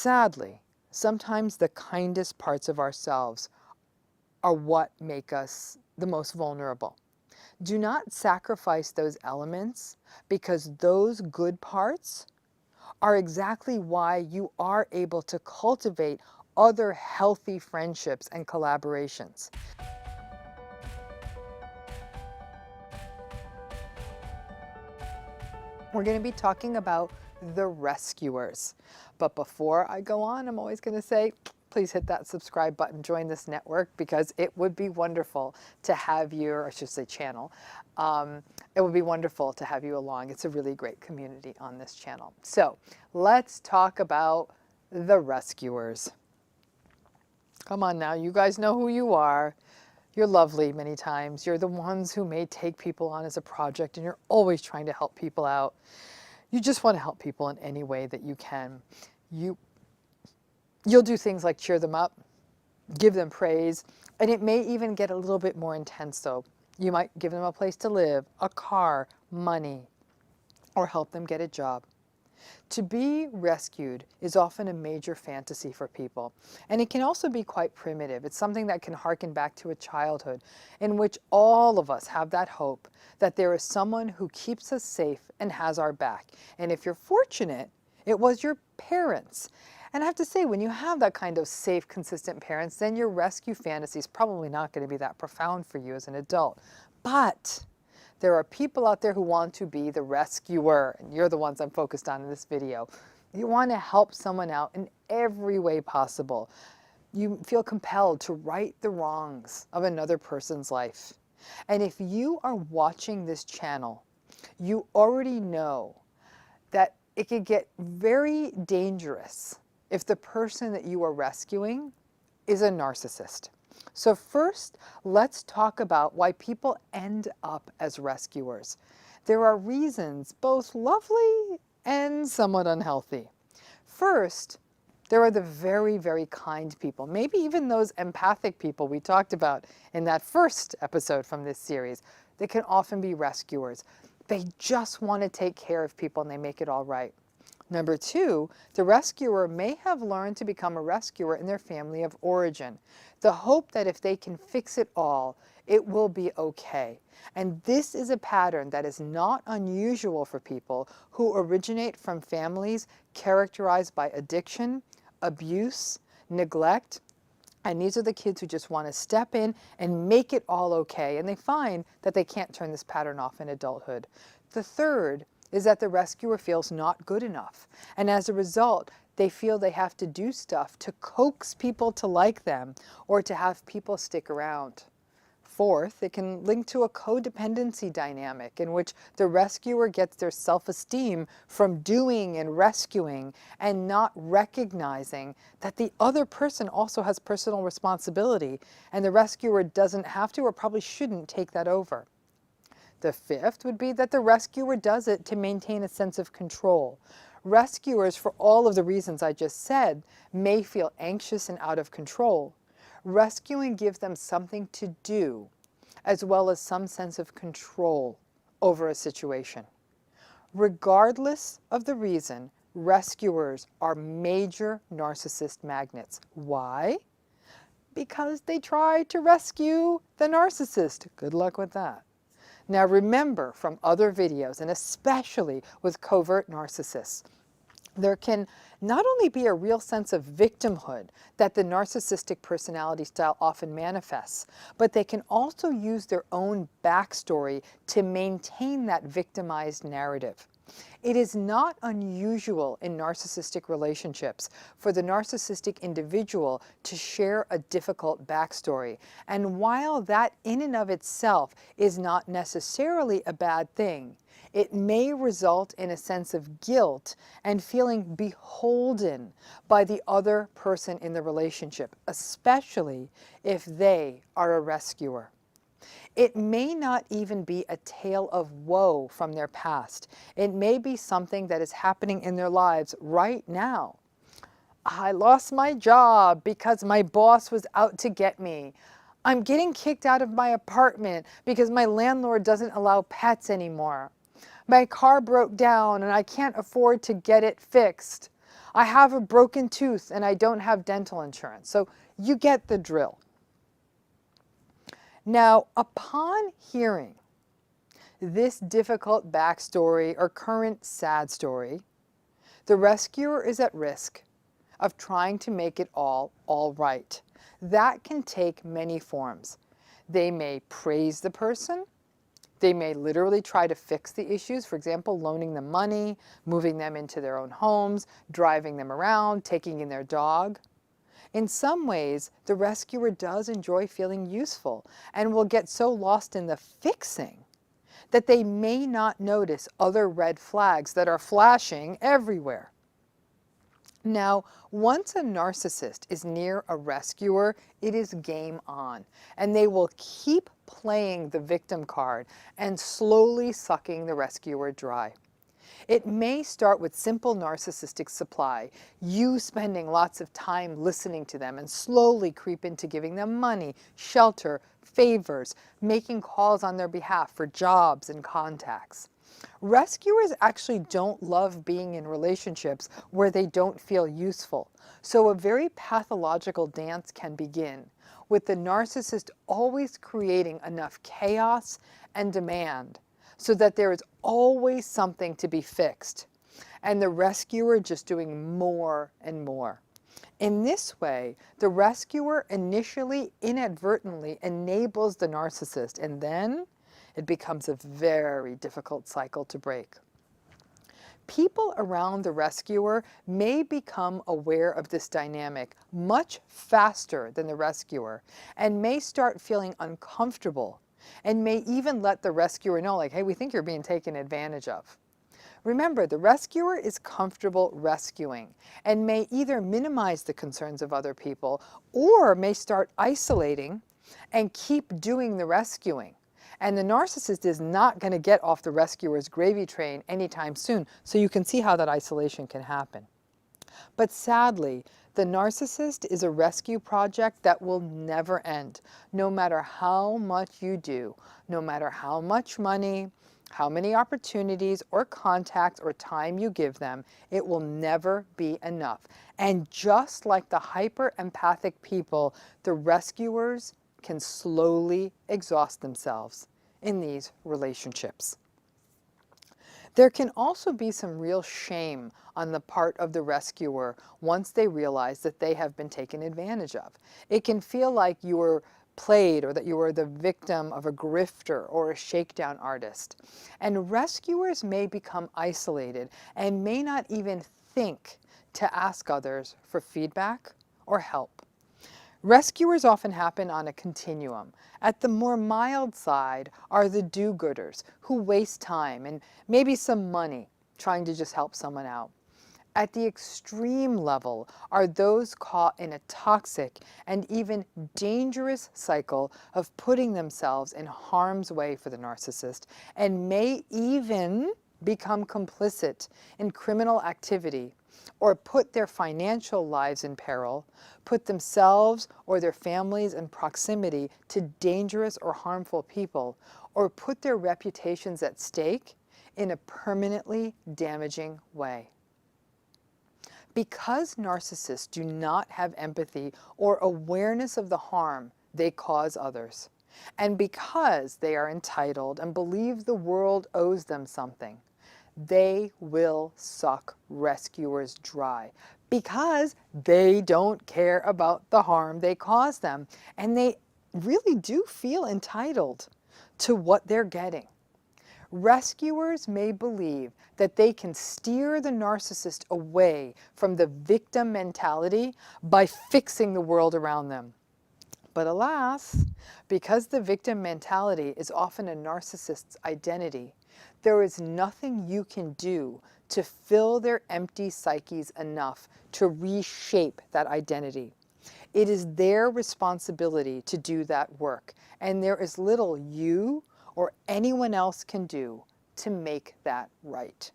Sadly, sometimes the kindest parts of ourselves are what make us the most vulnerable. Do not sacrifice those elements, because those good parts are exactly why you are able to cultivate other healthy friendships and collaborations. We're going to be talking about the rescuers. But before I go on, I'm always going to say, please hit that subscribe button, join this network, because it would be wonderful to have you, or I should say channel. It would be wonderful to have you along. It's a really great community on this channel. So let's talk about the rescuers. Come on now, you guys know who you are. You're lovely many times. You're the ones who may take people on as a project, and you're always trying to help people out. You just want to help people in any way that you can. You'll do things like cheer them up, give them praise, and it may even get a little bit more intense though. You might give them a place to live, a car, money, or help them get a job. To be rescued is often a major fantasy for people, and it can also be quite primitive. It's something that can harken back to a childhood in which all of us have that hope that there is someone who keeps us safe and has our back. And if you're fortunate, it was your parents. And I have to say, when you have that kind of safe, consistent parents, then your rescue fantasy is probably not going to be that profound for you as an adult. But there are people out there who want to be the rescuer, and you're the ones I'm focused on in this video. You want to help someone out in every way possible. You feel compelled to right the wrongs of another person's life. And if you are watching this channel, you already know that it could get very dangerous if the person that you are rescuing is a narcissist. So first, let's talk about why people end up as rescuers. There are reasons, both lovely and somewhat unhealthy. First, there are the very, very kind people, maybe even those empathic people we talked about in that first episode from this series. They can often be rescuers. They just want to take care of people and they make it all right. Number two, the rescuer may have learned to become a rescuer in their family of origin. The hope that if they can fix it all, it will be okay. And this is a pattern that is not unusual for people who originate from families characterized by addiction, abuse, neglect. And these are the kids who just want to step in and make it all okay. And they find that they can't turn this pattern off in adulthood. The third is that the rescuer feels not good enough. And as a result, they feel they have to do stuff to coax people to like them or to have people stick around. Fourth, it can link to a codependency dynamic in which the rescuer gets their self-esteem from doing and rescuing and not recognizing that the other person also has personal responsibility, and the rescuer doesn't have to or probably shouldn't take that over. The fifth would be that the rescuer does it to maintain a sense of control. Rescuers, for all of the reasons I just said, may feel anxious and out of control. Rescuing gives them something to do, as well as some sense of control over a situation. Regardless of the reason, rescuers are major narcissist magnets. Why? Because they try to rescue the narcissist. Good luck with that. Now remember from other videos, and especially with covert narcissists, there can not only be a real sense of victimhood that the narcissistic personality style often manifests, but they can also use their own backstory to maintain that victimized narrative. It is not unusual in narcissistic relationships for the narcissistic individual to share a difficult backstory. And while that in and of itself is not necessarily a bad thing, it may result in a sense of guilt and feeling beholden by the other person in the relationship, especially if they are a rescuer. It may not even be a tale of woe from their past. It may be something that is happening in their lives right now. I lost my job because my boss was out to get me. I'm getting kicked out of my apartment because my landlord doesn't allow pets anymore. My car broke down and I can't afford to get it fixed. I have a broken tooth and I don't have dental insurance. So you get the drill. Now, upon hearing this difficult backstory or current sad story, the rescuer is at risk of trying to make it all right. That can take many forms. They may praise the person. They may literally try to fix the issues, for example, loaning them money, moving them into their own homes, driving them around, taking in their dog. In some ways, the rescuer does enjoy feeling useful and will get so lost in the fixing that they may not notice other red flags that are flashing everywhere. Now, once a narcissist is near a rescuer, it is game on, and they will keep playing the victim card and slowly sucking the rescuer dry. It may start with simple narcissistic supply, you spending lots of time listening to them, and slowly creep into giving them money, shelter, favors, making calls on their behalf for jobs and contacts. Rescuers actually don't love being in relationships where they don't feel useful, so a very pathological dance can begin, with the narcissist always creating enough chaos and demand so that there is always something to be fixed, and the rescuer just doing more and more. In this way, the rescuer initially inadvertently enables the narcissist, and then it becomes a very difficult cycle to break. People around the rescuer may become aware of this dynamic much faster than the rescuer and may start feeling uncomfortable and may even let the rescuer know, like, hey, we think you're being taken advantage of. Remember, the rescuer is comfortable rescuing and may either minimize the concerns of other people or may start isolating and keep doing the rescuing. And the narcissist is not going to get off the rescuer's gravy train anytime soon, so you can see how that isolation can happen. But sadly, the narcissist is a rescue project that will never end, no matter how much you do, no matter how much money, how many opportunities or contacts or time you give them, it will never be enough. And just like the hyper-empathic people, the rescuers can slowly exhaust themselves in these relationships. There can also be some real shame on the part of the rescuer once they realize that they have been taken advantage of. It can feel like you were played or that you were the victim of a grifter or a shakedown artist. And rescuers may become isolated and may not even think to ask others for feedback or help. Rescuers often happen on a continuum. At the more mild side are the do-gooders who waste time and maybe some money trying to just help someone out. At the extreme level are those caught in a toxic and even dangerous cycle of putting themselves in harm's way for the narcissist and may even become complicit in criminal activity or put their financial lives in peril, put themselves or their families in proximity to dangerous or harmful people, or put their reputations at stake in a permanently damaging way. Because narcissists do not have empathy or awareness of the harm they cause others, and because they are entitled and believe the world owes them something, they will suck rescuers dry because they don't care about the harm they cause them, and they really do feel entitled to what they're getting. Rescuers may believe that they can steer the narcissist away from the victim mentality by fixing the world around them. But alas, because the victim mentality is often a narcissist's identity, there is nothing you can do to fill their empty psyches enough to reshape that identity. It is their responsibility to do that work, and there is little you or anyone else can do to make that right.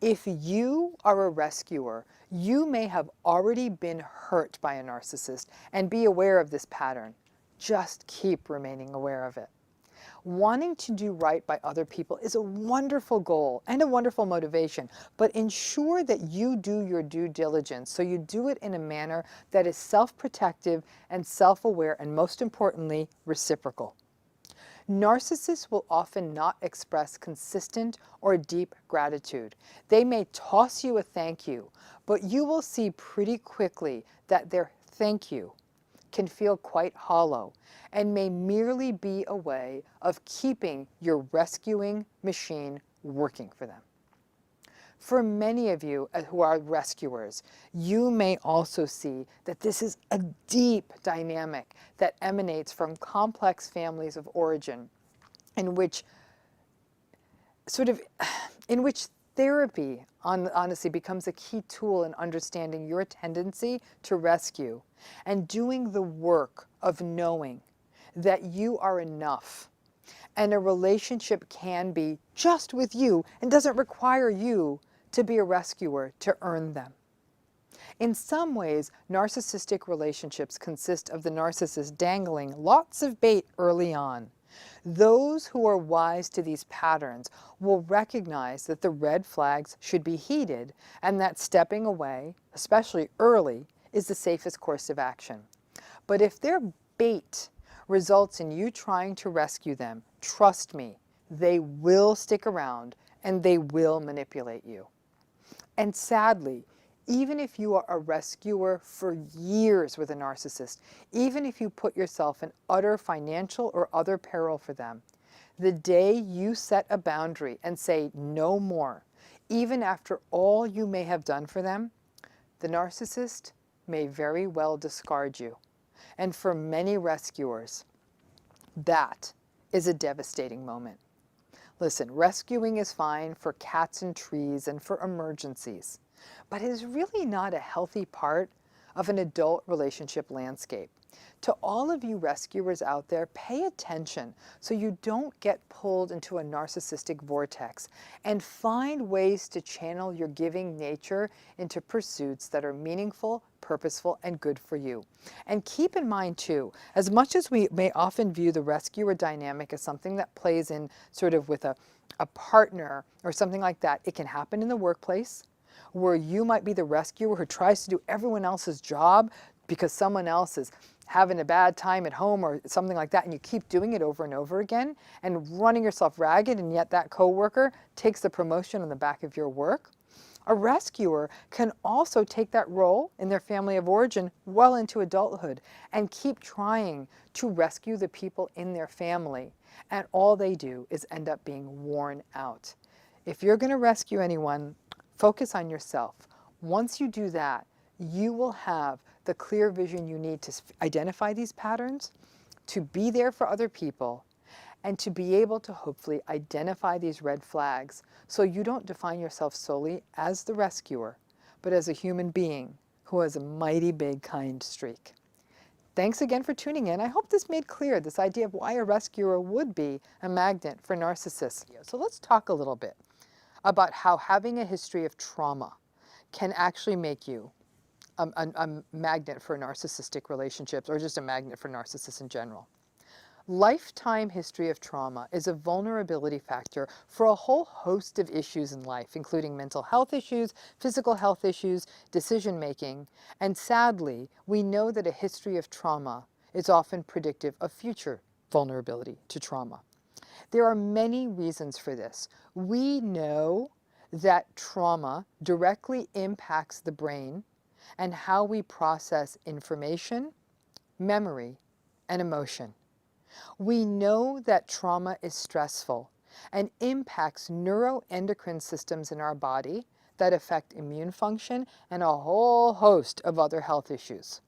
If you are a rescuer, you may have already been hurt by a narcissist and be aware of this pattern. Just keep remaining aware of it. Wanting to do right by other people is a wonderful goal and a wonderful motivation, but ensure that you do your due diligence, so you do it in a manner that is self-protective and self-aware, and most importantly, reciprocal. Narcissists will often not express consistent or deep gratitude. They may toss you a thank you, but you will see pretty quickly that their thank you can feel quite hollow and may merely be a way of keeping your rescuing machine working for them. For many of you who are rescuers, you may also see that this is a deep dynamic that emanates from complex families of origin, in which therapy honestly becomes a key tool in understanding your tendency to rescue and doing the work of knowing that you are enough and a relationship can be just with you and doesn't require you to be a rescuer to earn them. In some ways, narcissistic relationships consist of the narcissist dangling lots of bait early on. Those who are wise to these patterns will recognize that the red flags should be heeded and that stepping away, especially early, is the safest course of action. But if their bait results in you trying to rescue them, trust me, they will stick around and they will manipulate you. And sadly, even if you are a rescuer for years with a narcissist, even if you put yourself in utter financial or other peril for them, the day you set a boundary and say no more, even after all you may have done for them, the narcissist may very well discard you. And for many rescuers, that is a devastating moment. Listen, rescuing is fine for cats and trees and for emergencies, but it is really not a healthy part of an adult relationship landscape. To all of you rescuers out there, pay attention so you don't get pulled into a narcissistic vortex, and find ways to channel your giving nature into pursuits that are meaningful, purposeful, and good for you. And keep in mind too, as much as we may often view the rescuer dynamic as something that plays in sort of with a partner or something like that, it can happen in the workplace, where you might be the rescuer who tries to do everyone else's job because someone else is having a bad time at home or something like that, and you keep doing it over and over again and running yourself ragged, and yet that coworker takes the promotion on the back of your work. A rescuer can also take that role in their family of origin well into adulthood and keep trying to rescue the people in their family, and all they do is end up being worn out. If you're going to rescue anyone, focus on yourself. Once you do that, you will have the clear vision you need to identify these patterns, to be there for other people, and to be able to hopefully identify these red flags so you don't define yourself solely as the rescuer, but as a human being who has a mighty big kind streak. Thanks again for tuning in. I hope this made clear this idea of why a rescuer would be a magnet for narcissists. So let's talk a little bit about how having a history of trauma can actually make you a magnet for narcissistic relationships, or just a magnet for narcissists in general. Lifetime history of trauma is a vulnerability factor for a whole host of issues in life, including mental health issues, physical health issues, decision making, and sadly, we know that a history of trauma is often predictive of future vulnerability to trauma. There are many reasons for this. We know that trauma directly impacts the brain and how we process information, memory, and emotion. We know that trauma is stressful and impacts neuroendocrine systems in our body that affect immune function and a whole host of other health issues.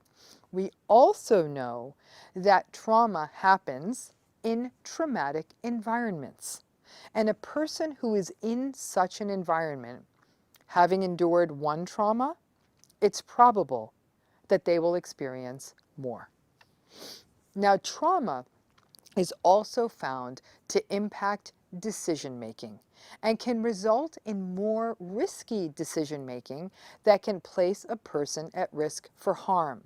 We also know that trauma happens in traumatic environments. And a person who is in such an environment, having endured one trauma, it's probable that they will experience more. Now, trauma is also found to impact decision making and can result in more risky decision making that can place a person at risk for harm.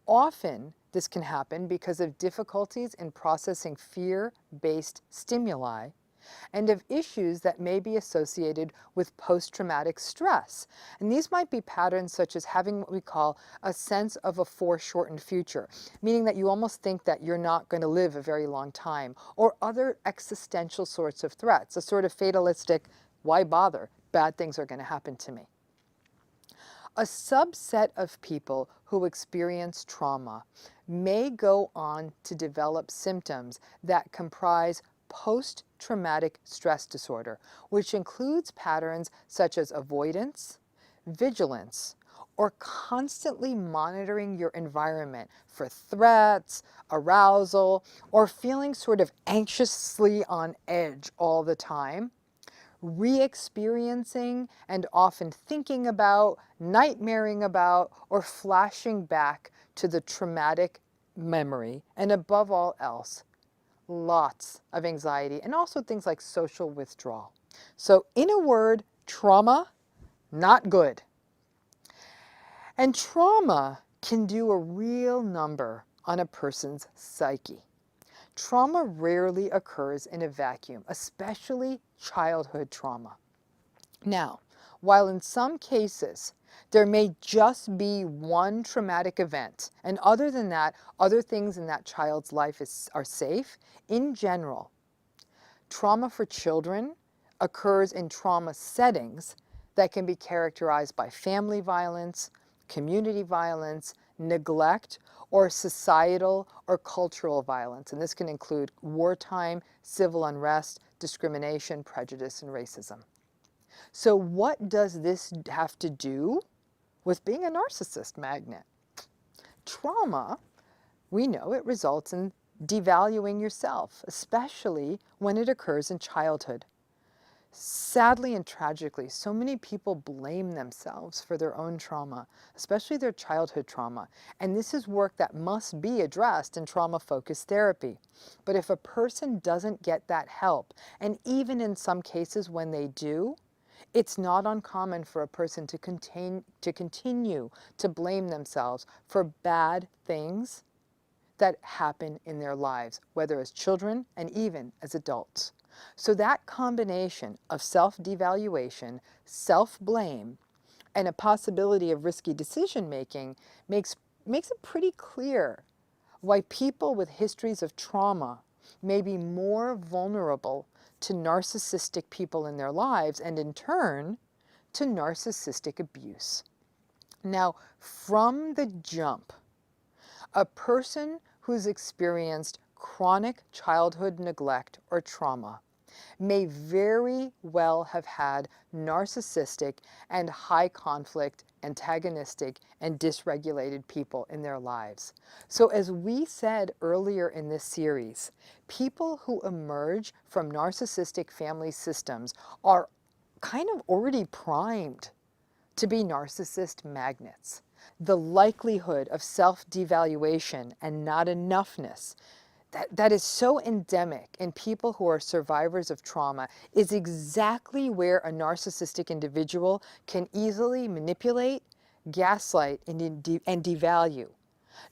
Often, This can happen because of difficulties in processing fear-based stimuli and of issues that may be associated with post-traumatic stress. And these might be patterns such as having what we call a sense of a foreshortened future, meaning that you almost think that you're not going to live a very long time, or other existential sorts of threats, a sort of fatalistic, why bother? Bad things are going to happen to me. A subset of people who experience trauma may go on to develop symptoms that comprise post-traumatic stress disorder, which includes patterns such as avoidance, vigilance, or constantly monitoring your environment for threats, arousal, or feeling sort of anxiously on edge all the time, re-experiencing and often thinking about, nightmaring about, or flashing back to the traumatic memory, and above all else, lots of anxiety and also things like social withdrawal. So in a word, trauma, not good. And trauma can do a real number on a person's psyche. Trauma rarely occurs in a vacuum, especially childhood trauma. Now, while in some cases there may just be one traumatic event, and other than that, other things in that child's life are safe, in general, trauma for children occurs in trauma settings that can be characterized by family violence, community violence, neglect, or societal or cultural violence. And this can include wartime, civil unrest, discrimination, prejudice, and racism. So what does this have to do with being a narcissist magnet? Trauma, we know it results in devaluing yourself, especially when it occurs in childhood. Sadly and tragically, so many people blame themselves for their own trauma, especially their childhood trauma. And this is work that must be addressed in trauma-focused therapy. But if a person doesn't get that help, and even in some cases when they do, it's not uncommon for a person to continue to blame themselves for bad things that happen in their lives, whether as children and even as adults. So that combination of self-devaluation, self-blame, and a possibility of risky decision-making makes it pretty clear why people with histories of trauma may be more vulnerable to narcissistic people in their lives, and in turn, to narcissistic abuse. Now, from the jump, a person who's experienced chronic childhood neglect or trauma may very well have had narcissistic and high conflict, antagonistic, and dysregulated people in their lives. So as we said earlier in this series, people who emerge from narcissistic family systems are kind of already primed to be narcissist magnets. The likelihood of self-devaluation and not enoughness that is so endemic in people who are survivors of trauma is exactly where a narcissistic individual can easily manipulate, gaslight, and devalue.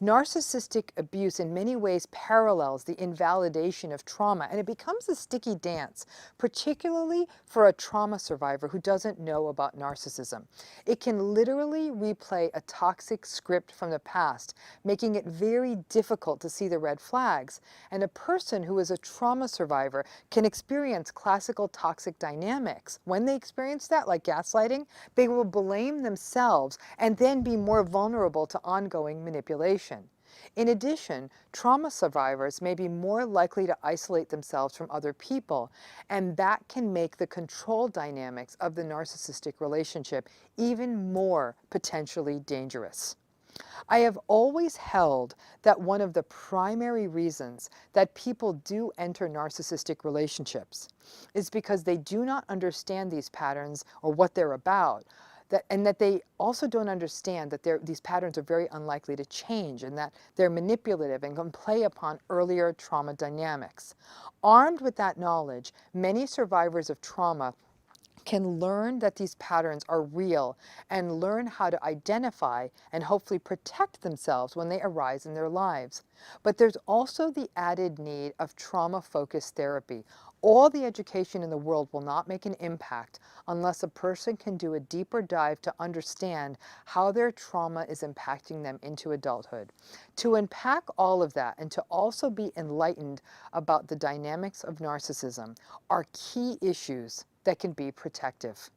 Narcissistic abuse in many ways parallels the invalidation of trauma, and it becomes a sticky dance, particularly for a trauma survivor who doesn't know about narcissism. It can literally replay a toxic script from the past, making it very difficult to see the red flags. And a person who is a trauma survivor can experience classical toxic dynamics. When they experience that, like gaslighting, they will blame themselves and then be more vulnerable to ongoing manipulation. In addition, trauma survivors may be more likely to isolate themselves from other people, and that can make the control dynamics of the narcissistic relationship even more potentially dangerous. I have always held that one of the primary reasons that people do enter narcissistic relationships is because they do not understand these patterns or what they're about, and that they also don't understand that these patterns are very unlikely to change, and that they're manipulative and can play upon earlier trauma dynamics. Armed with that knowledge, many survivors of trauma can learn that these patterns are real and learn how to identify and hopefully protect themselves when they arise in their lives. But there's also the added need of trauma-focused therapy. All the education in the world will not make an impact unless a person can do a deeper dive to understand how their trauma is impacting them into adulthood. To unpack all of that and to also be enlightened about the dynamics of narcissism are key issues that can be protective.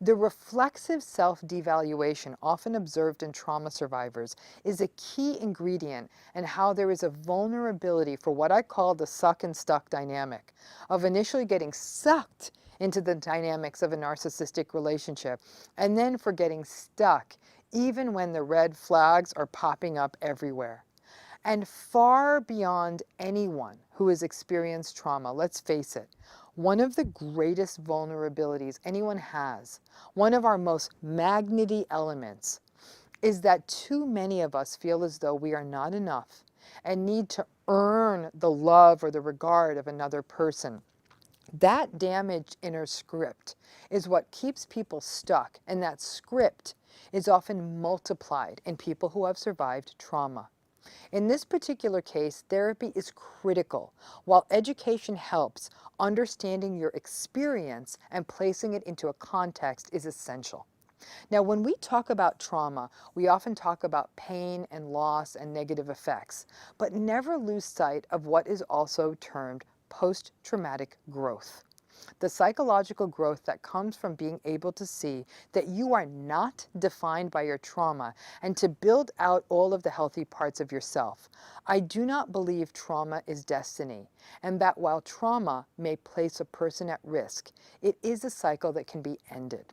The reflexive self-devaluation often observed in trauma survivors is a key ingredient in how there is a vulnerability for what I call the suck and stuck dynamic, of initially getting sucked into the dynamics of a narcissistic relationship and then for getting stuck even when the red flags are popping up everywhere. And far beyond anyone who has experienced trauma, let's face it, one of the greatest vulnerabilities anyone has, one of our most magnety elements, is that too many of us feel as though we are not enough and need to earn the love or the regard of another person. That damaged inner script is what keeps people stuck, and that script is often multiplied in people who have survived trauma. In this particular case, therapy is critical. While education helps, understanding your experience and placing it into a context is essential. Now, when we talk about trauma, we often talk about pain and loss and negative effects, but never lose sight of what is also termed post-traumatic growth. The psychological growth that comes from being able to see that you are not defined by your trauma and to build out all of the healthy parts of yourself. I do not believe trauma is destiny, and that while trauma may place a person at risk, it is a cycle that can be ended.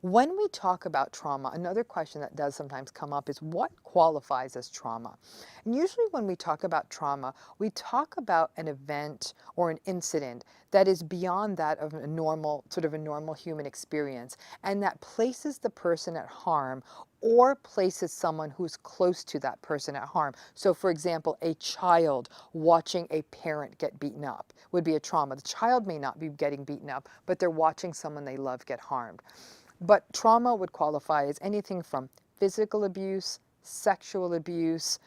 When we talk about trauma, another question that does sometimes come up is what qualifies as trauma? And usually when we talk about trauma, we talk about an event or an incident that is beyond that of a normal, normal human experience, and that places the person at harm or places someone who's close to that person at harm. So for example, a child watching a parent get beaten up would be a trauma. The child may not be getting beaten up, but they're watching someone they love get harmed. But trauma would qualify as anything from physical abuse, sexual abuse,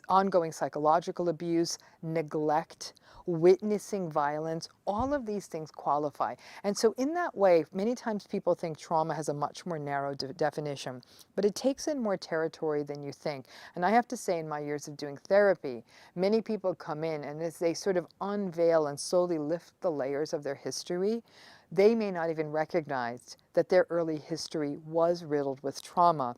ongoing psychological abuse, neglect, witnessing violence. All of these things qualify. And so in that way, many times people think trauma has a much more narrow definition, but it takes in more territory than you think. And I have to say, in my years of doing therapy, many people come in and as they sort of unveil and slowly lift the layers of their history, they may not even recognize that their early history was riddled with trauma.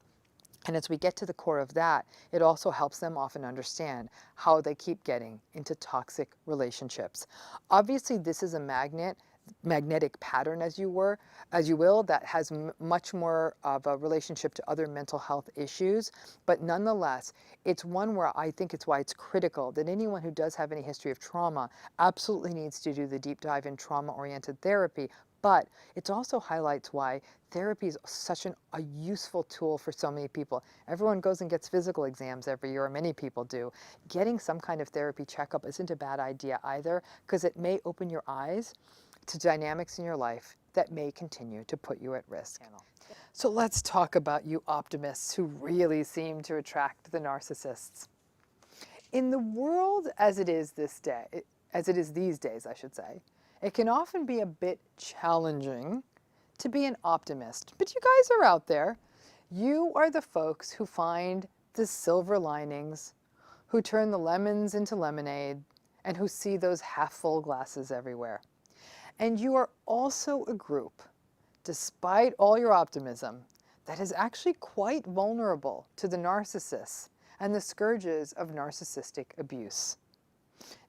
And as we get to the core of that, it also helps them often understand how they keep getting into toxic relationships. Obviously, this is a magnetic pattern, as you will, that has much more of a relationship to other mental health issues. But nonetheless, it's one where I think it's why it's critical that anyone who does have any history of trauma absolutely needs to do the deep dive in trauma-oriented therapy. But it also highlights why therapy is such a useful tool for so many people. Everyone goes and gets physical exams every year, or many people do. Getting some kind of therapy checkup isn't a bad idea either, because it may open your eyes to dynamics in your life that may continue to put you at risk. So let's talk about you optimists who really seem to attract the narcissists. In the world as it is these days, I should say, it can often be a bit challenging to be an optimist. But you guys are out there. You are the folks who find the silver linings, who turn the lemons into lemonade, and who see those half-full glasses everywhere. And you are also a group, despite all your optimism, that is actually quite vulnerable to the narcissists and the scourges of narcissistic abuse.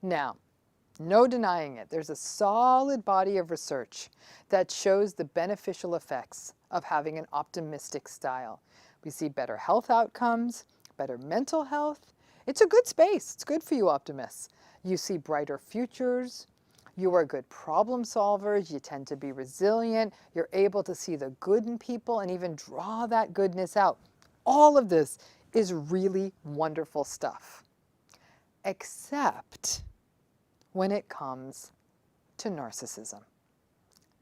Now, no denying it, there's a solid body of research that shows the beneficial effects of having an optimistic style. We see better health outcomes, better mental health. It's a good space. It's good for you optimists. You see brighter futures. You are good problem solvers. You tend to be resilient. You're able to see the good in people and even draw that goodness out. All of this is really wonderful stuff, except when it comes to narcissism.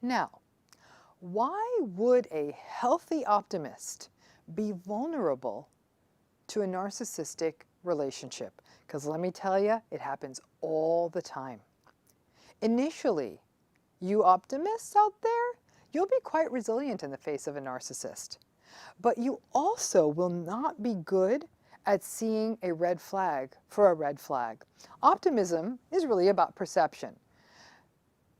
Now, why would a healthy optimist be vulnerable to a narcissistic relationship? Because let me tell you, it happens all the time. Initially, you optimists out there, you'll be quite resilient in the face of a narcissist. But you also will not be good at seeing a red flag for a red flag. Optimism is really about perception.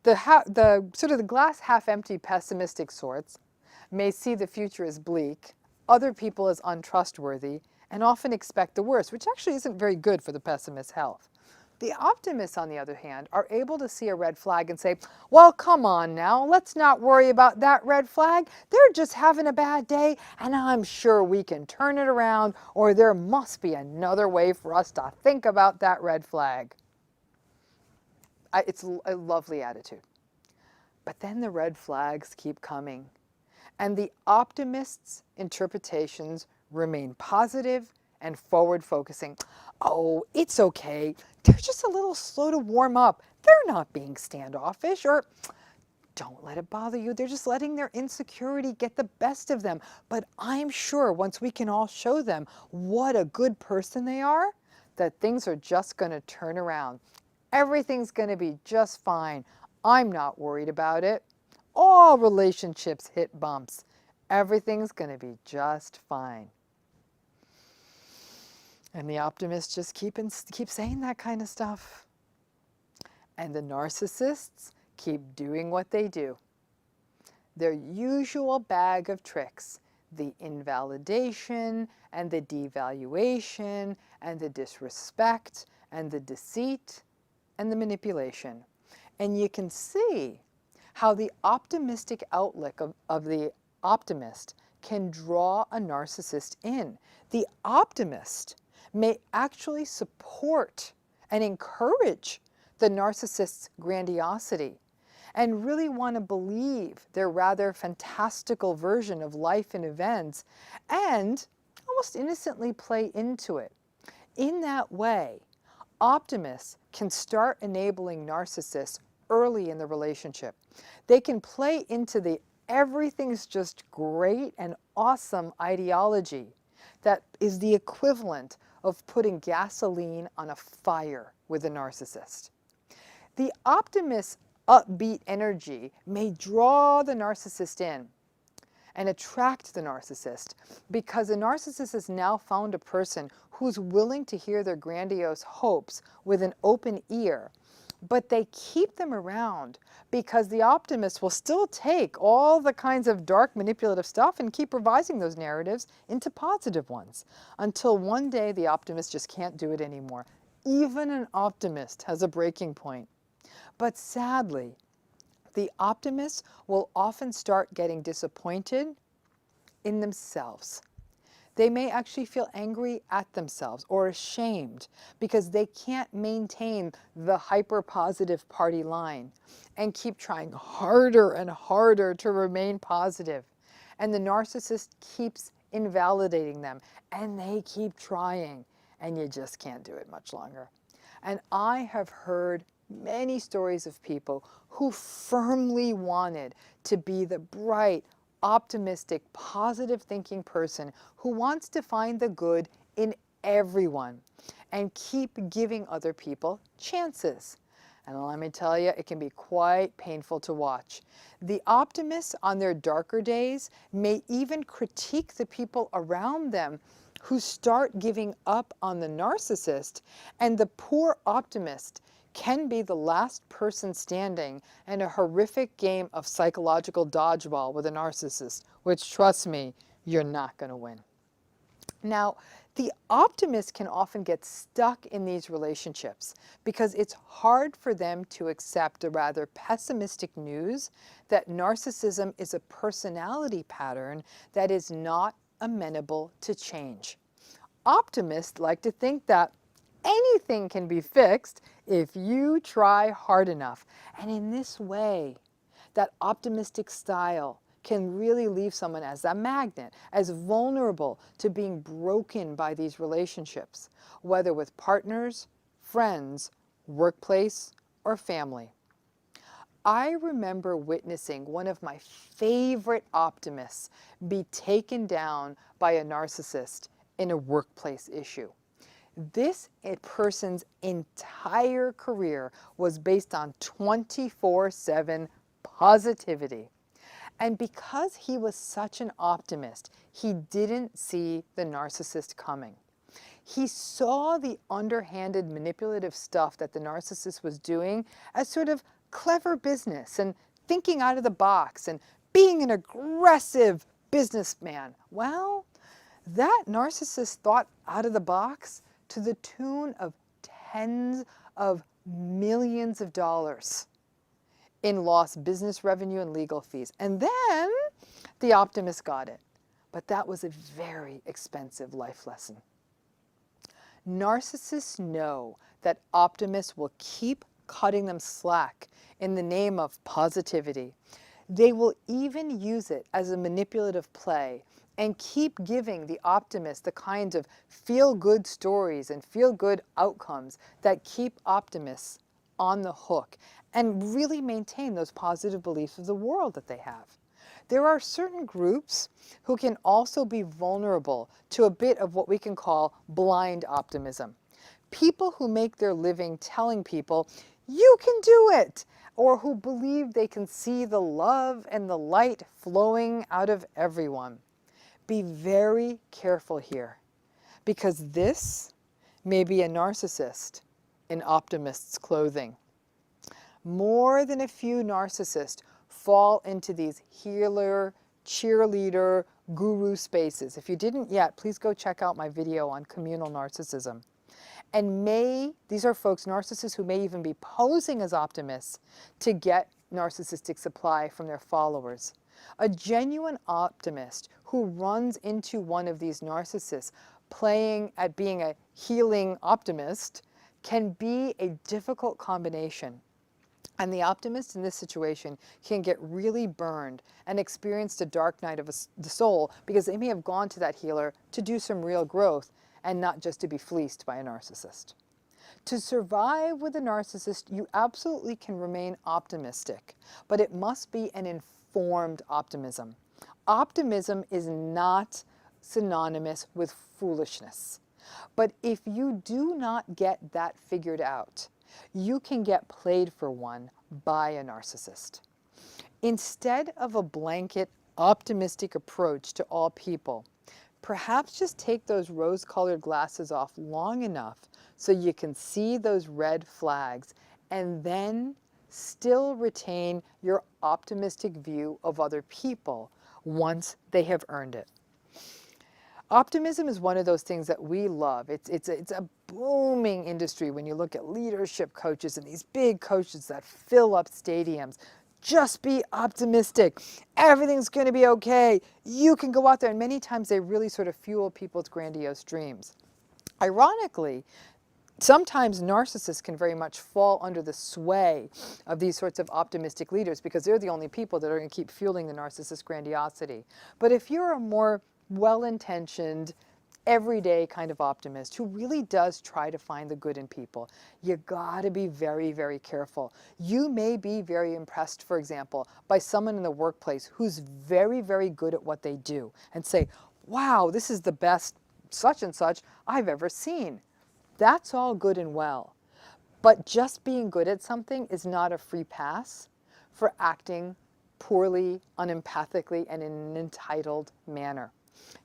The sort of the glass half empty pessimistic sorts may see the future as bleak, other people as untrustworthy, and often expect the worst, which actually isn't very good for the pessimist's health. The optimists, on the other hand, are able to see a red flag and say, well, come on now, let's not worry about that red flag. They're just having a bad day, and I'm sure we can turn it around, or there must be another way for us to think about that red flag. It's a lovely attitude. But then the red flags keep coming, and the optimist's interpretations remain positive and forward-focusing. Oh, it's okay. They're just a little slow to warm up. They're not being standoffish, or don't let it bother you. They're just letting their insecurity get the best of them. But I'm sure once we can all show them what a good person they are, that things are just going to turn around. Everything's going to be just fine. I'm not worried about it. All relationships hit bumps. Everything's going to be just fine. And the optimists just keep saying that kind of stuff. And the narcissists keep doing what they do. Their usual bag of tricks, the invalidation and the devaluation and the disrespect and the deceit and the manipulation. And you can see how the optimistic outlook of the optimist can draw a narcissist in. The optimist may actually support and encourage the narcissist's grandiosity and really want to believe their rather fantastical version of life and events and almost innocently play into it. In that way, optimists can start enabling narcissists early in the relationship. They can play into the everything's just great and awesome ideology that is the equivalent of putting gasoline on a fire with a narcissist. The optimist's upbeat energy may draw the narcissist in and attract the narcissist because the narcissist has now found a person who's willing to hear their grandiose hopes with an open ear. But they keep them around because the optimist will still take all the kinds of dark manipulative stuff and keep revising those narratives into positive ones until one day the optimist just can't do it anymore. Even an optimist has a breaking point. But sadly, the optimists will often start getting disappointed in themselves. They may actually feel angry at themselves or ashamed because they can't maintain the hyper-positive party line and keep trying harder and harder to remain positive. And the narcissist keeps invalidating them and they keep trying and you just can't do it much longer. And I have heard many stories of people who firmly wanted to be the bright, optimistic, positive thinking person who wants to find the good in everyone and keep giving other people chances. And let me tell you, it can be quite painful to watch. The optimists on their darker days may even critique the people around them who start giving up on the narcissist, and the poor optimist can be the last person standing in a horrific game of psychological dodgeball with a narcissist, which, trust me, you're not going to win. Now, the optimist can often get stuck in these relationships because it's hard for them to accept the rather pessimistic news that narcissism is a personality pattern that is not amenable to change. Optimists like to think that anything can be fixed if you try hard enough. And in this way, that optimistic style can really leave someone as a magnet, as vulnerable to being broken by these relationships, whether with partners, friends, workplace, or family. I remember witnessing one of my favorite optimists be taken down by a narcissist in a workplace issue. This person's entire career was based on 24/7 positivity. And because he was such an optimist, he didn't see the narcissist coming. He saw the underhanded manipulative stuff that the narcissist was doing as sort of clever business and thinking out of the box and being an aggressive businessman. Well, that narcissist thought out of the box to the tune of tens of millions of dollars in lost business revenue and legal fees. And then the optimist got it. But that was a very expensive life lesson. Narcissists know that optimists will keep cutting them slack in the name of positivity. They will even use it as a manipulative play and keep giving the optimist the kinds of feel-good stories and feel-good outcomes that keep optimists on the hook and really maintain those positive beliefs of the world that they have. There are certain groups who can also be vulnerable to a bit of what we can call blind optimism. People who make their living telling people, you can do it, or who believe they can see the love and the light flowing out of everyone. Be very careful here, because this may be a narcissist in optimist's clothing. More than a few narcissists fall into these healer, cheerleader, guru spaces. If you didn't yet, please go check out my video on communal narcissism. And these are folks, narcissists, who may even be posing as optimists to get narcissistic supply from their followers. A genuine optimist who runs into one of these narcissists playing at being a healing optimist can be a difficult combination. And the optimist in this situation can get really burned and experience the dark night of the soul, because they may have gone to that healer to do some real growth and not just to be fleeced by a narcissist. To survive with a narcissist, you absolutely can remain optimistic, but it must be an informed optimism. Optimism is not synonymous with foolishness. But if you do not get that figured out, you can get played for one by a narcissist. Instead of a blanket, optimistic approach to all people, perhaps just take those rose-colored glasses off long enough so you can see those red flags, and then still retain your optimistic view of other people once they have earned it. Optimism is one of those things that we love. It's a booming industry when you look at leadership coaches and these big coaches that fill up stadiums. Just be optimistic. Everything's going to be okay. You can go out there. And many times they really sort of fuel people's grandiose dreams. Ironically, sometimes narcissists can very much fall under the sway of these sorts of optimistic leaders, because they're the only people that are going to keep fueling the narcissist grandiosity. But if you're a more well-intentioned, everyday kind of optimist who really does try to find the good in people, you gotta be very, very careful. You may be very impressed, for example, by someone in the workplace who's very, very good at what they do and say, wow, this is the best such and such I've ever seen. That's all good and well. But just being good at something is not a free pass for acting poorly, unempathically, and in an entitled manner.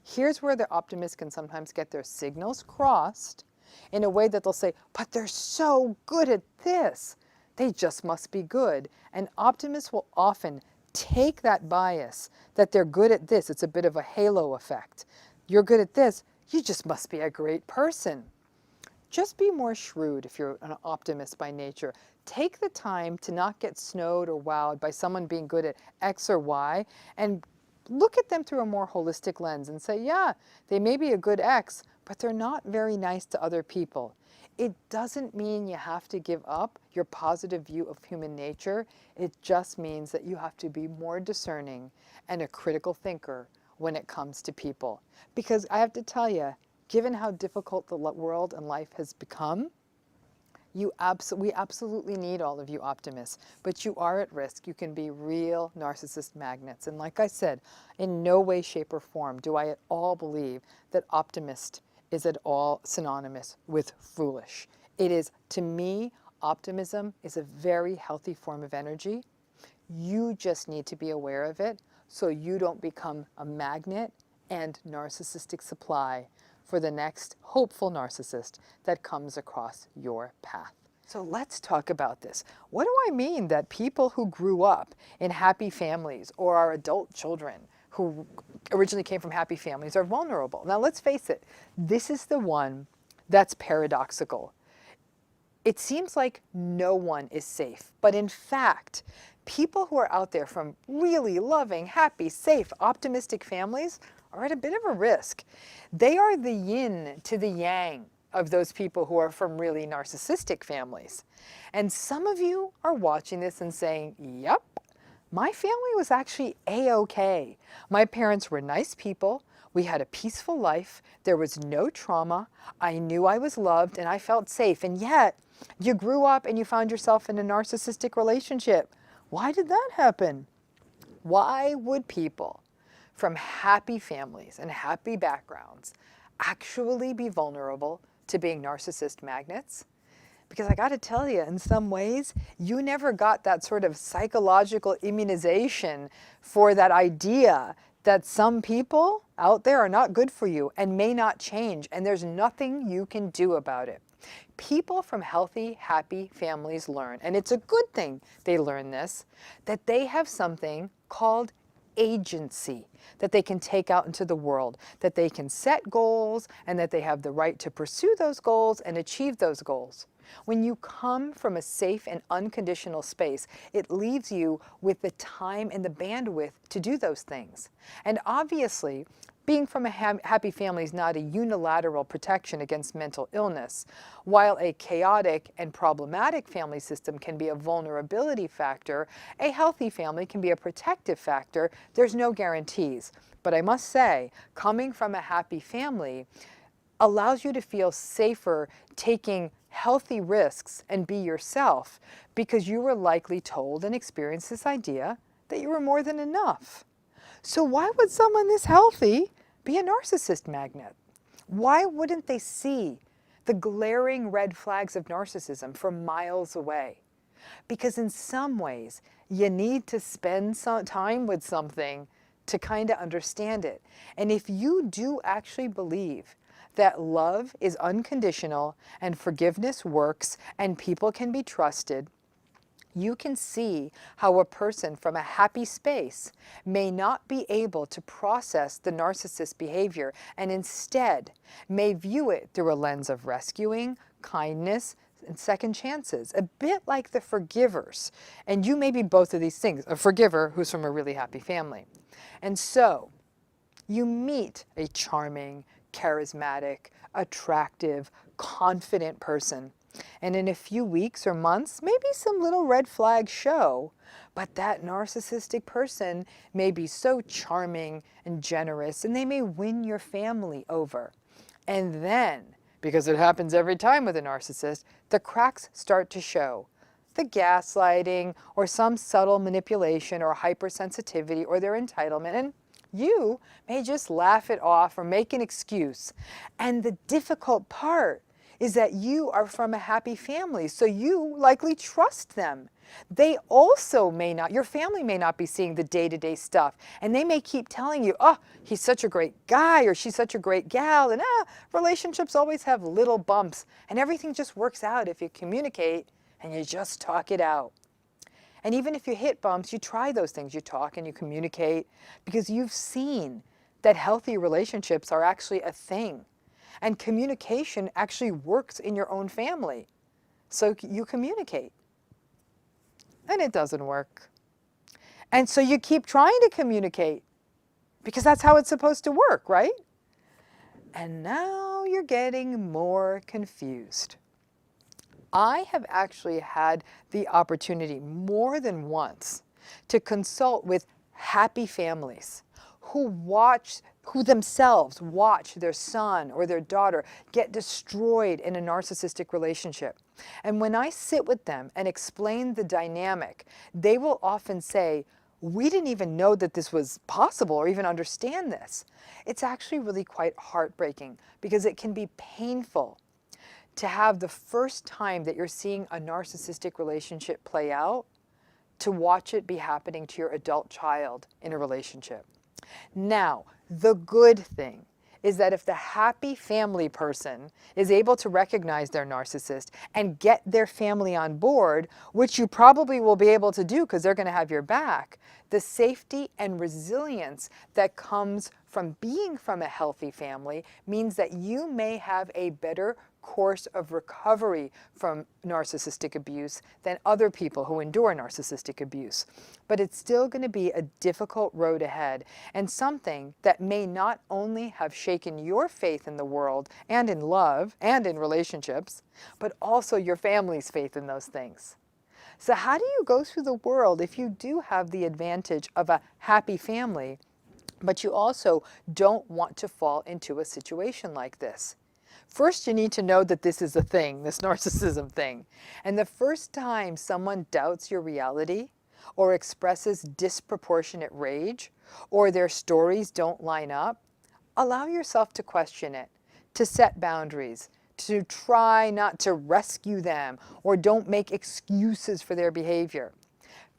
Here's where the optimists can sometimes get their signals crossed in a way that they'll say, but they're so good at this. They just must be good. And optimists will often take that bias that they're good at this. It's a bit of a halo effect. You're good at this. You just must be a great person. Just be more shrewd if you're an optimist by nature. Take the time to not get snowed or wowed by someone being good at X or Y, and look at them through a more holistic lens and say, yeah, they may be a good X, but they're not very nice to other people. It doesn't mean you have to give up your positive view of human nature. It just means that you have to be more discerning and a critical thinker when it comes to people. Because I have to tell you, given how difficult the world and life has become, We absolutely need all of you optimists, but you are at risk. You can be real narcissist magnets. And like I said, in no way, shape, or form do I at all believe that optimist is at all synonymous with foolish. It is, to me, optimism is a very healthy form of energy. You just need to be aware of it so you don't become a magnet and narcissistic supply for the next hopeful narcissist that comes across your path. So let's talk about this. What do I mean that people who grew up in happy families or are adult children who originally came from happy families are vulnerable? Now let's face it, this is the one that's paradoxical. It seems like no one is safe, but in fact, people who are out there from really loving, happy, safe, optimistic families are at a bit of a risk. They are the yin to the yang of those people who are from really narcissistic families. And some of you are watching this and saying, yep, my family was actually A-okay. My parents were nice people. We had a peaceful life. There was no trauma. I knew I was loved and I felt safe. And yet, you grew up and you found yourself in a narcissistic relationship. Why did that happen? Why would people from happy families and happy backgrounds actually be vulnerable to being narcissist magnets? Because I got to tell you, in some ways, you never got that sort of psychological immunization for that idea that some people out there are not good for you and may not change, and there's nothing you can do about it. People from healthy, happy families learn, and it's a good thing they learn this, that they have something called agency that they can take out into the world, that they can set goals, and that they have the right to pursue those goals and achieve those goals. When you come from a safe and unconditional space, it leaves you with the time and the bandwidth to do those things. And obviously, being from a happy family is not a unilateral protection against mental illness. While a chaotic and problematic family system can be a vulnerability factor, a healthy family can be a protective factor. There's no guarantees. But I must say, coming from a happy family allows you to feel safer taking healthy risks and be yourself because you were likely told and experienced this idea that you were more than enough. So why would someone this healthy be a narcissist magnet? Why wouldn't they see the glaring red flags of narcissism from miles away? Because in some ways, you need to spend some time with something to kind of understand it. And if you do actually believe that love is unconditional and forgiveness works and people can be trusted, you can see how a person from a happy space may not be able to process the narcissist behavior and instead may view it through a lens of rescuing, kindness, and second chances, a bit like the forgivers. And you may be both of these things, a forgiver who's from a really happy family. And so you meet a charming, charismatic, attractive, confident person. And in a few weeks or months, maybe some little red flags show, but that narcissistic person may be so charming and generous, and they may win your family over. And then, because it happens every time with a narcissist, the cracks start to show. The gaslighting, or some subtle manipulation, or hypersensitivity, or their entitlement, and you may just laugh it off or make an excuse. And the difficult part is that you are from a happy family, so you likely trust them. They also may not, your family may not be seeing the day-to-day stuff, and they may keep telling you, oh, he's such a great guy, or she's such a great gal, and relationships always have little bumps, and everything just works out if you communicate and you just talk it out. And even if you hit bumps, you try those things. You talk and you communicate because you've seen that healthy relationships are actually a thing. And communication actually works in your own family. So you communicate. And it doesn't work. And so you keep trying to communicate because that's how it's supposed to work, right? And now you're getting more confused. I have actually had the opportunity more than once to consult with happy families who watch who themselves watch their son or their daughter get destroyed in a narcissistic relationship. And when I sit with them and explain the dynamic, they will often say, we didn't even know that this was possible or even understand this. It's actually really quite heartbreaking because it can be painful to have the first time that you're seeing a narcissistic relationship play out, to watch it be happening to your adult child in a relationship. Now, the good thing is that if the happy family person is able to recognize their narcissist and get their family on board, which you probably will be able to do because they're going to have your back, the safety and resilience that comes from being from a healthy family means that you may have a better course of recovery from narcissistic abuse than other people who endure narcissistic abuse. But it's still going to be a difficult road ahead, and something that may not only have shaken your faith in the world and in love and in relationships, but also your family's faith in those things. So how do you go through the world if you do have the advantage of a happy family, but you also don't want to fall into a situation like this? First, you need to know that this is a thing, this narcissism thing. And the first time someone doubts your reality or expresses disproportionate rage or their stories don't line up, allow yourself to question it, to set boundaries, to try not to rescue them or don't make excuses for their behavior.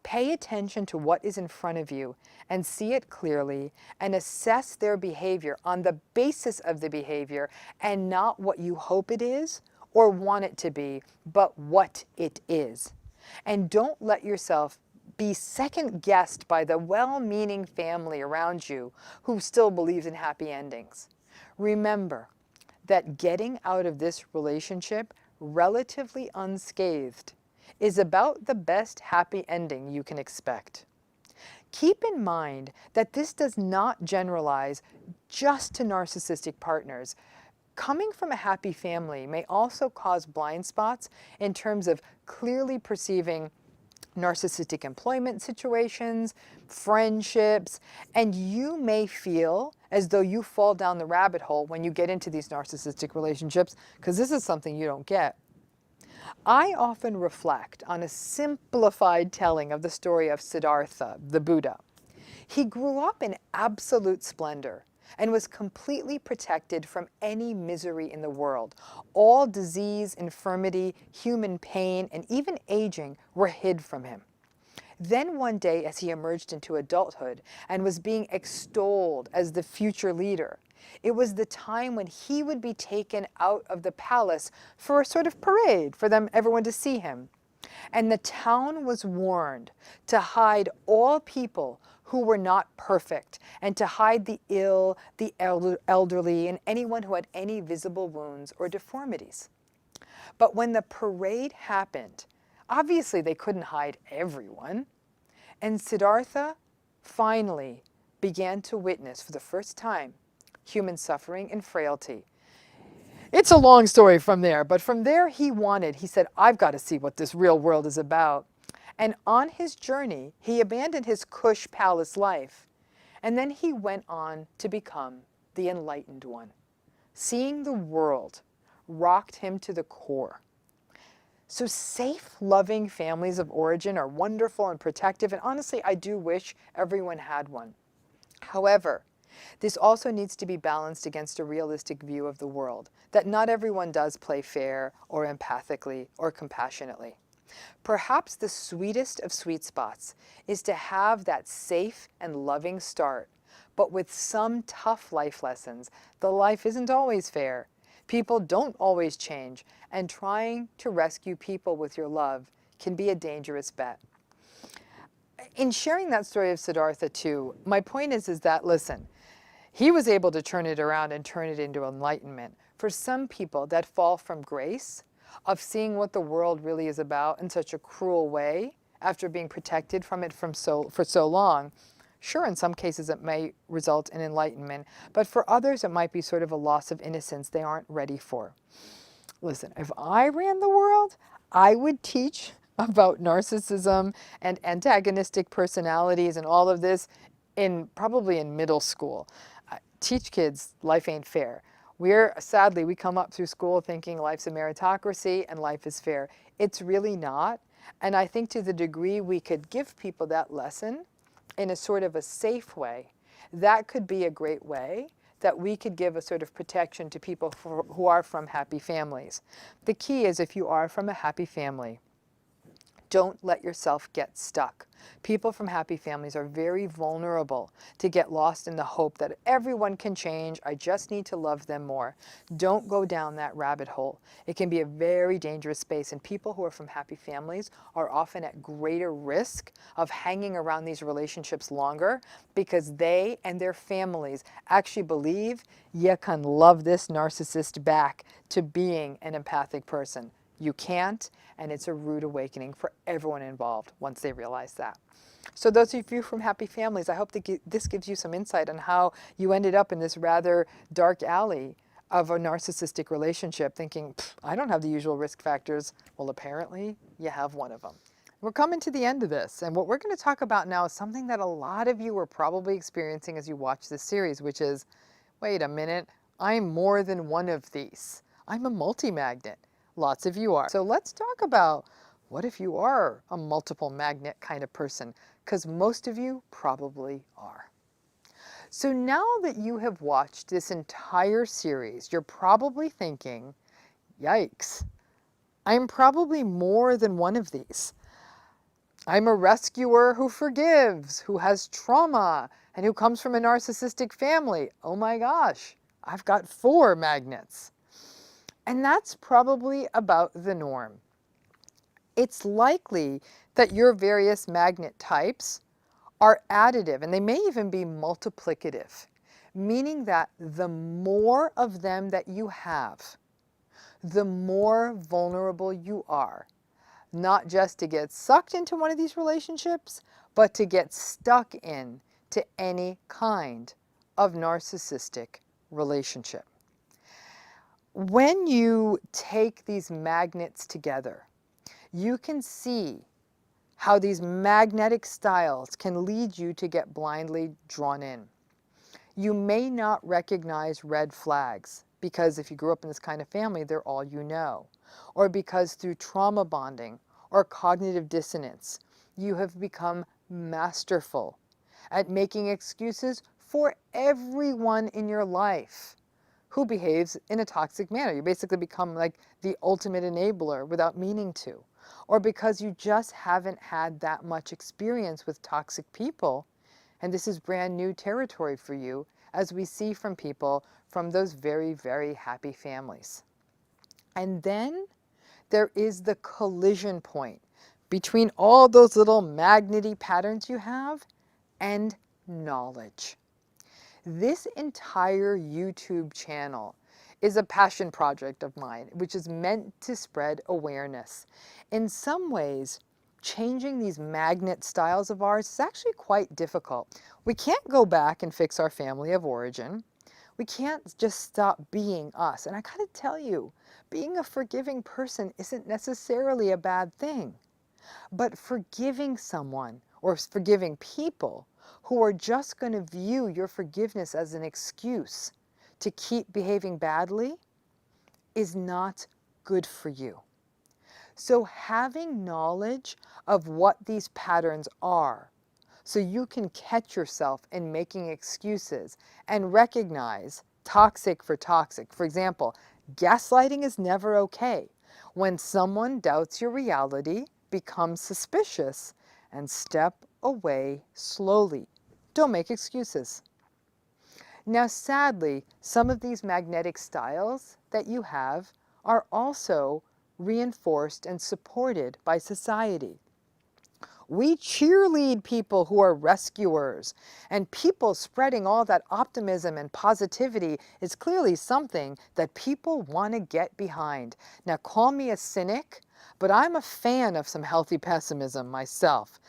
Pay attention to what is in front of you and see it clearly and assess their behavior on the basis of the behavior and not what you hope it is or want it to be, but what it is. And don't let yourself be second-guessed by the well-meaning family around you who still believes in happy endings. Remember that getting out of this relationship relatively unscathed is about the best happy ending you can expect. Keep in mind that this does not generalize just to narcissistic partners. Coming from a happy family may also cause blind spots in terms of clearly perceiving narcissistic employment situations, friendships, and you may feel as though you fall down the rabbit hole when you get into these narcissistic relationships, because this is something you don't get. I often reflect on a simplified telling of the story of Siddhartha, the Buddha. He grew up in absolute splendor and was completely protected from any misery in the world. All disease, infirmity, human pain, and even aging were hid from him. Then one day, as he emerged into adulthood and was being extolled as the future leader, it was the time when he would be taken out of the palace for a sort of parade for everyone to see him. And the town was warned to hide all people who were not perfect and to hide the ill, the elderly, and anyone who had any visible wounds or deformities. But when the parade happened, obviously they couldn't hide everyone. And Siddhartha finally began to witness for the first time human suffering and frailty. It's a long story from there, but from there he said, I've got to see what this real world is about. And on his journey, he abandoned his cush palace life. And then he went on to become the enlightened one. Seeing the world rocked him to the core. So safe, loving families of origin are wonderful and protective, and honestly, I do wish everyone had one. However, this also needs to be balanced against a realistic view of the world, that not everyone does play fair or empathically or compassionately. Perhaps the sweetest of sweet spots is to have that safe and loving start, but with some tough life lessons. The life isn't always fair. People don't always change, and trying to rescue people with your love can be a dangerous bet. In sharing that story of Siddhartha too, my point is that, listen, he was able to turn it around and turn it into enlightenment. For some people that fall from grace, of seeing what the world really is about in such a cruel way, after being protected from it for so long, sure, in some cases it may result in enlightenment, but for others it might be sort of a loss of innocence they aren't ready for. Listen, if I ran the world, I would teach about narcissism and antagonistic personalities and all of this probably in middle school. teach kids life ain't fair. Sadly, we come up through school thinking life's a meritocracy and life is fair. It's really not. And I think to the degree we could give people that lesson in a sort of a safe way, that could be a great way that we could give a sort of protection to people who are from happy families. The key is, if you are from a happy family, don't let yourself get stuck. People from happy families are very vulnerable to get lost in the hope that everyone can change. I just need to love them more. Don't go down that rabbit hole. It can be a very dangerous space, and people who are from happy families are often at greater risk of hanging around these relationships longer because they and their families actually believe you can love this narcissist back to being an empathic person. You can't, and it's a rude awakening for everyone involved once they realize that. So those of you from happy families, I hope that this gives you some insight on how you ended up in this rather dark alley of a narcissistic relationship thinking, I don't have the usual risk factors. Well, apparently you have one of them. We're coming to the end of this, and what we're going to talk about now is something that a lot of you are probably experiencing as you watch this series, which is, wait a minute, I'm more than one of these. I'm a multi-magnet. Lots of you are. So let's talk about what if you are a multiple magnet kind of person, because most of you probably are. So now that you have watched this entire series, you're probably thinking, yikes, I'm probably more than one of these. I'm a rescuer who forgives, who has trauma, and who comes from a narcissistic family. Oh my gosh, I've got 4 magnets. And that's probably about the norm. It's likely that your various magnet types are additive, and they may even be multiplicative, meaning that the more of them that you have, the more vulnerable you are, not just to get sucked into one of these relationships, but to get stuck in to any kind of narcissistic relationship. When you take these magnets together, you can see how these magnetic styles can lead you to get blindly drawn in. You may not recognize red flags because if you grew up in this kind of family, they're all you know. Or because through trauma bonding or cognitive dissonance, you have become masterful at making excuses for everyone in your life who behaves in a toxic manner. You basically become like the ultimate enabler without meaning to. Or because you just haven't had that much experience with toxic people, and this is brand new territory for you, as we see from people from those very, very happy families. And then there is the collision point between all those little magnety patterns you have and knowledge. This entire YouTube channel is a passion project of mine, which is meant to spread awareness. In some ways, changing these magnet styles of ours is actually quite difficult. We can't go back and fix our family of origin. We can't just stop being us. And I gotta tell you, being a forgiving person isn't necessarily a bad thing. But forgiving someone or forgiving people who are just going to view your forgiveness as an excuse to keep behaving badly is not good for you. So having knowledge of what these patterns are, so you can catch yourself in making excuses and recognize toxic for toxic. For example, gaslighting is never okay. When someone doubts your reality, become suspicious, and step away slowly. Don't make excuses. Now, sadly, some of these magnetic styles that you have are also reinforced and supported by society. We cheerlead people who are rescuers, and people spreading all that optimism and positivity is clearly something that people want to get behind. Now, call me a cynic, but I'm a fan of some healthy pessimism myself.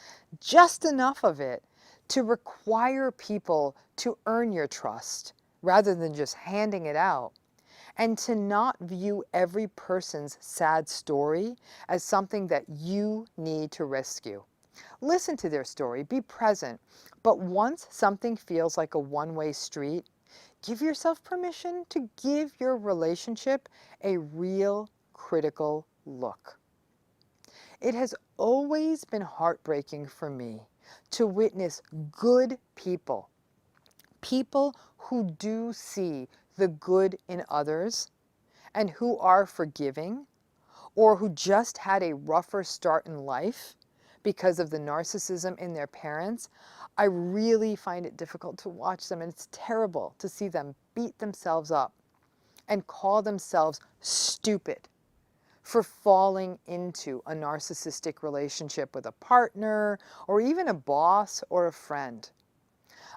Just enough of it to require people to earn your trust rather than just handing it out. And to not view every person's sad story as something that you need to rescue. Listen to their story, be present, but once something feels like a one-way street, give yourself permission to give your relationship a real critical look. It has always been heartbreaking for me to witness good people, people who do see the good in others and who are forgiving, or who just had a rougher start in life because of the narcissism in their parents. I really find it difficult to watch them, and it's terrible to see them beat themselves up and call themselves stupid for falling into a narcissistic relationship with a partner or even a boss or a friend.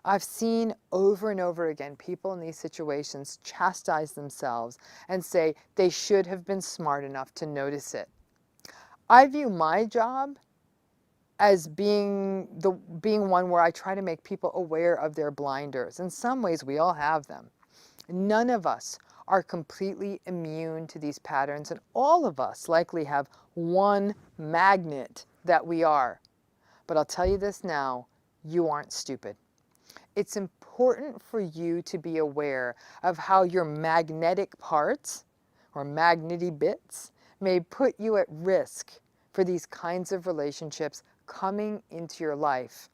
I've seen over and over again people in these situations chastise themselves and say they should have been smart enough to notice it. I view my job as being one where I try to make people aware of their blinders. In some ways, we all have them. None of us are completely immune to these patterns, and all of us likely have one magnet that we are. But I'll tell you this now, you aren't stupid. It's important for you to be aware of how your magnetic parts, or magnety bits, may put you at risk for these kinds of relationships coming into your life,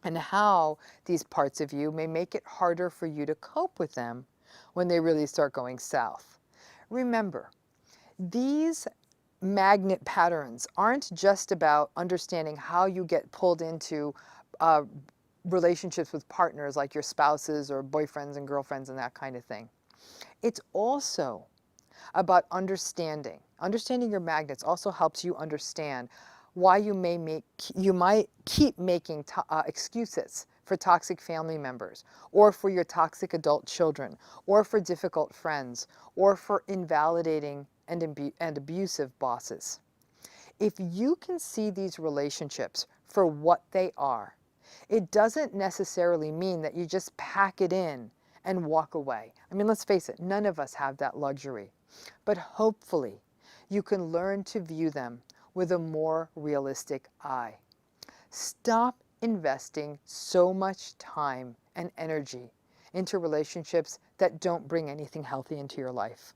and how these parts of you may make it harder for you to cope with them when they really start going south. Remember, these magnet patterns aren't just about understanding how you get pulled into relationships with partners like your spouses or boyfriends and girlfriends and that kind of thing. It's also about understanding. Understanding your magnets also helps you understand why you might keep making excuses for toxic family members, or for your toxic adult children, or for difficult friends, or for invalidating and abusive bosses. If you can see these relationships for what they are, it doesn't necessarily mean that you just pack it in and walk away. I mean, let's face it, none of us have that luxury. But hopefully, you can learn to view them with a more realistic eye. Stop investing so much time and energy into relationships that don't bring anything healthy into your life.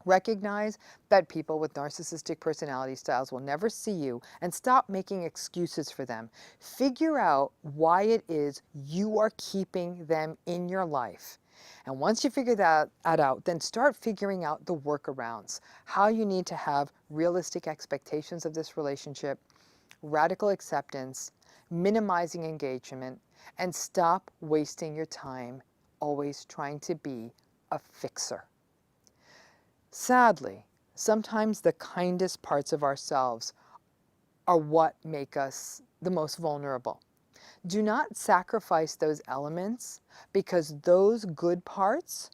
Recognize that people with narcissistic personality styles will never see you, and stop making excuses for them. Figure out why it is you are keeping them in your life. And once you figure that out, then start figuring out the workarounds, how you need to have realistic expectations of this relationship, radical acceptance, minimizing engagement, and stop wasting your time always trying to be a fixer. Sadly, sometimes the kindest parts of ourselves are what make us the most vulnerable. Do not sacrifice those elements, because those good parts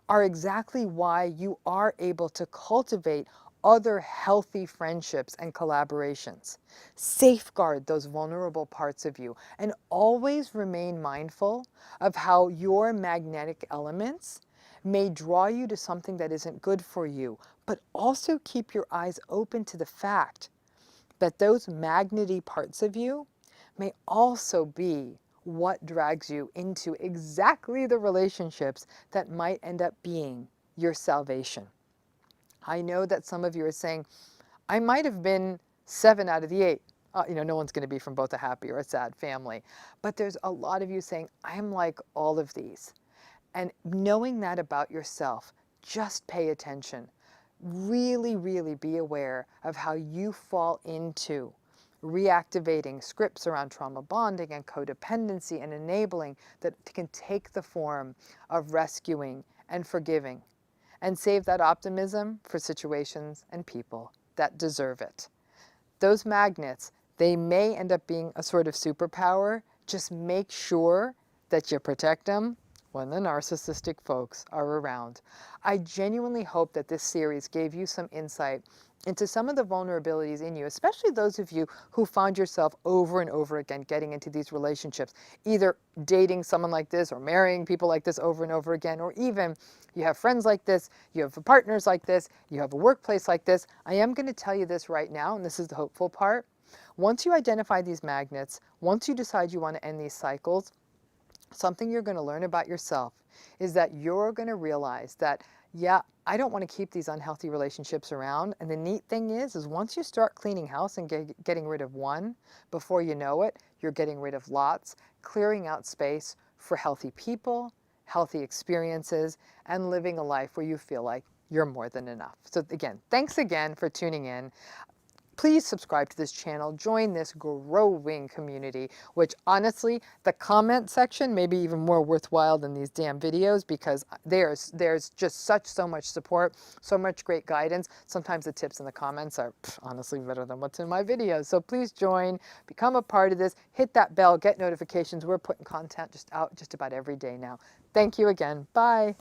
are exactly why you are able to cultivate other healthy friendships and collaborations. Safeguard those vulnerable parts of you, and always remain mindful of how your magnetic elements may draw you to something that isn't good for you, but also keep your eyes open to the fact that those magnety parts of you may also be what drags you into exactly the relationships that might end up being your salvation. I know that some of you are saying, I might have been 7 out of the 8. No one's going to be from both a happy or a sad family. But there's a lot of you saying, I'm like all of these. And knowing that about yourself, just pay attention. Really, really be aware of how you fall into reactivating scripts around trauma bonding and codependency and enabling that can take the form of rescuing and forgiving, and save that optimism for situations and people that deserve it. Those magnets, they may end up being a sort of superpower. Just make sure that you protect them when the narcissistic folks are around. I genuinely hope that this series gave you some insight into some of the vulnerabilities in you, especially those of you who found yourself over and over again getting into these relationships, either dating someone like this or marrying people like this over and over again, or even you have friends like this, you have partners like this, you have a workplace like this. I am going to tell you this right now, and this is the hopeful part. Once you identify these magnets, once you decide you want to end these cycles, something you're going to learn about yourself is that you're going to realize that, yeah, I don't want to keep these unhealthy relationships around. And the neat thing is once you start cleaning house and getting rid of one, before you know it, you're getting rid of lots, clearing out space for healthy people, healthy experiences, and living a life where you feel like you're more than enough. So again, thanks again for tuning in. Please subscribe to this channel, join this growing community, which honestly, the comment section may be even more worthwhile than these damn videos, because there's just so much support, so much great guidance. Sometimes the tips in the comments are honestly better than what's in my videos. So please join, become a part of this, hit that bell, get notifications. We're putting content out just about every day now. Thank you again. Bye.